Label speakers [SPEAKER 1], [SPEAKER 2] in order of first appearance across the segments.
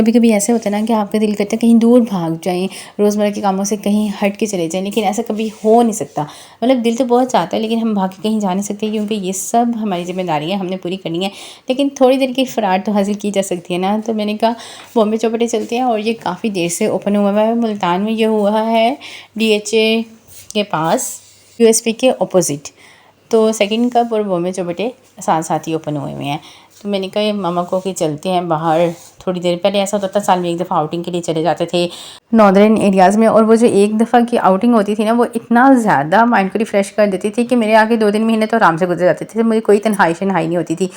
[SPEAKER 1] कभी कभी ऐसे होता है ना कि आपका दिल करता है कहीं दूर भाग जाएं, रोज़मर्रा के कामों से कहीं हट के चले जाएं, लेकिन ऐसा कभी हो नहीं सकता। मतलब दिल तो बहुत चाहता है लेकिन हम भाग के कहीं जा नहीं सकते, क्योंकि ये सब हमारी जिम्मेदारी है, हमने पूरी करनी है। लेकिन थोड़ी देर की फ़रार तो हासिल की जा सकती है ना। तो मैंने कहा बॉम्बे चौपाटी चलते हैं, और ये काफ़ी देर से ओपन हुआ है मुल्तान में। ये हुआ है DHA के पास, USP के अपोजिट। तो सेकंड कप और बॉम्बे चौपाटी साथ साथ ही ओपन हुए हैं। तो मैंने कहा ये मामा को कि चलते हैं बाहर थोड़ी देर। पहले ऐसा होता था साल में एक दफ़ा आउटिंग के लिए चले जाते थे नॉर्दर्न एरियाज़ में, और वो जो एक दफ़ा की आउटिंग होती थी ना, वो इतना ज़्यादा माइंड को रिफ़्रेश कर देती थी कि मेरे आगे 2-3 महीने तो आराम से गुजर जाते थे, मुझे कोई तन्हाई शन्हाई नहीं होती थी।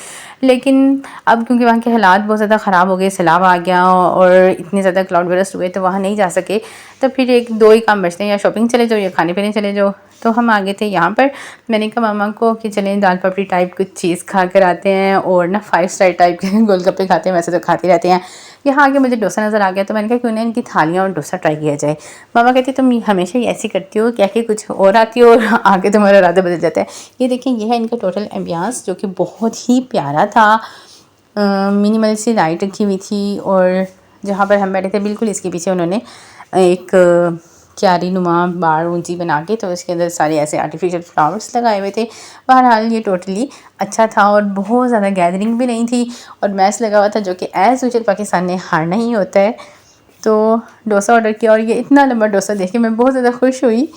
[SPEAKER 1] लेकिन अब क्योंकि वहाँ के हालात बहुत ज़्यादा ख़राब हो गए, सैलाब आ गया और इतने ज़्यादा क्लाउड बरस्ट हुए, तो वहाँ नहीं जा सके। तो फिर 1-2 ही काम बचते हैं, या शॉपिंग चले जाओ या खाने पीने चले जाओ। तो हम आ गए थे यहाँ पर। मैंने कहा मामा को कि चलें दाल पापड़ी टाइप कुछ चीज़ खा कर आते हैं, और ना 5 स्टार टाइप के गोलगप्पे खाते हैं, वैसे तो खाते रहते हैं। यहाँ आके मुझे डोसा नज़र आ गया, तो मैंने कहा क्यों ना इनकी थालियाँ और डोसा ट्राई किया जाए। मामा कहती तुम हमेशा ही ऐसी करती हो, क्या कि कुछ और आती हो और आगे तुम्हारा इरादा बदल जाता है। ये देखें, ये है इनका टोटल एम्बियंस, जो कि बहुत ही प्यारा था। मिनिमल सी लाइट रखी हुई थी, और जहाँ पर हम बैठे थे बिल्कुल इसके पीछे उन्होंने एक क्यारी नुमा बार ऊंची बना के, तो उसके अंदर सारे ऐसे आर्टिफिशियल फ्लावर्स लगाए हुए थे। बहरहाल ये टोटली अच्छा था, और बहुत ज़्यादा गैदरिंग भी नहीं थी, और मैच लगा हुआ था, जो कि एज़ यूजुअल पाकिस्तान ने हारना ही होता है। तो डोसा ऑर्डर किया, और ये इतना लंबा डोसा देख के मैं बहुत ज़्यादा खुश हुई,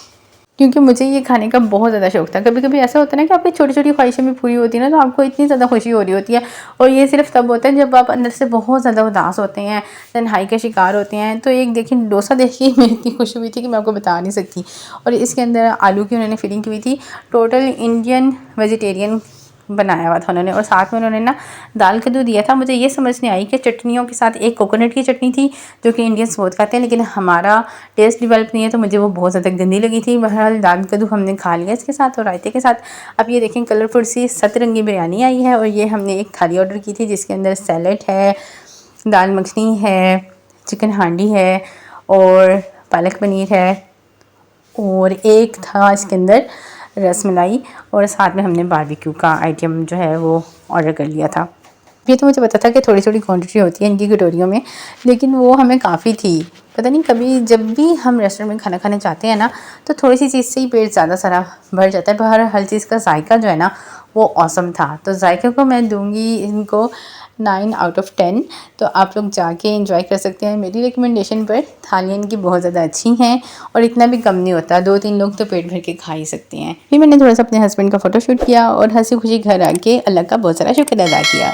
[SPEAKER 1] क्योंकि मुझे ये खाने का बहुत ज़्यादा शौक था। कभी कभी ऐसा होता है ना कि आपकी छोटी छोटी ख्वाहिशें भी पूरी होती है ना, तो आपको इतनी ज़्यादा खुशी हो रही होती है। और ये सिर्फ तब होता है जब आप अंदर से बहुत ज़्यादा उदास होते हैं, तन्हाई का शिकार होते हैं। तो एक देखिए डोसा देखिए मेरी इतनी खुशी हुई थी कि मैं आपको बता नहीं सकती। और इसके अंदर आलू की उन्होंने फिलिंग की हुई थी, टोटल इंडियन वेजिटेरियन बनाया हुआ था उन्होंने, और साथ में उन्होंने ना दाल कद्दू दिया था। मुझे ये समझ नहीं आई कि चटनियों के साथ एक कोकोनट की चटनी थी, जो कि इंडियंस बहुत खाते हैं, लेकिन हमारा टेस्ट डेवलप नहीं है, तो मुझे वो बहुत ज़्यादा गंदी लगी थी। बहरहाल दाल कद्दू हमने खा लिया इसके साथ और रायते के साथ। अब ये देखें कलरफुल सी सतरंगी बिरयानी आई है, और ये हमने एक थाली ऑर्डर की थी, जिसके अंदर सैलड है, दाल मखनी है, चिकन हांडी है, और पालक पनीर है, और एक था इसके अंदर रसमलाई, और साथ में हमने बारबेक्यू का आइटम जो है वो ऑर्डर कर लिया था। ये तो मुझे पता था कि थोड़ी थोड़ी क्वांटिटी होती है इनकी कटोरियों में, लेकिन वो हमें काफ़ी थी। पता नहीं कभी जब भी हम रेस्टोरेंट में खाना खाने जाते हैं ना, तो थोड़ी सी चीज़ से ही पेट ज़्यादा सारा भर जाता है। बाहर हर चीज़ का जायका जो है ना वो औसम था। तो जायके को मैं दूंगी इनको 9 आउट ऑफ 10। तो आप लोग जाके एंजॉय कर सकते हैं मेरी रिकमेंडेशन पर। थालियाँ इनकी बहुत ज़्यादा अच्छी हैं, और इतना भी कम नहीं होता, 2-3 लोग तो पेट भर के खा ही सकते हैं। फिर मैंने थोड़ा सा अपने हस्बैंड का फ़ोटोशूट किया, और हंसी खुशी घर आके अल्लाह का बहुत सारा शुक्र अदा किया।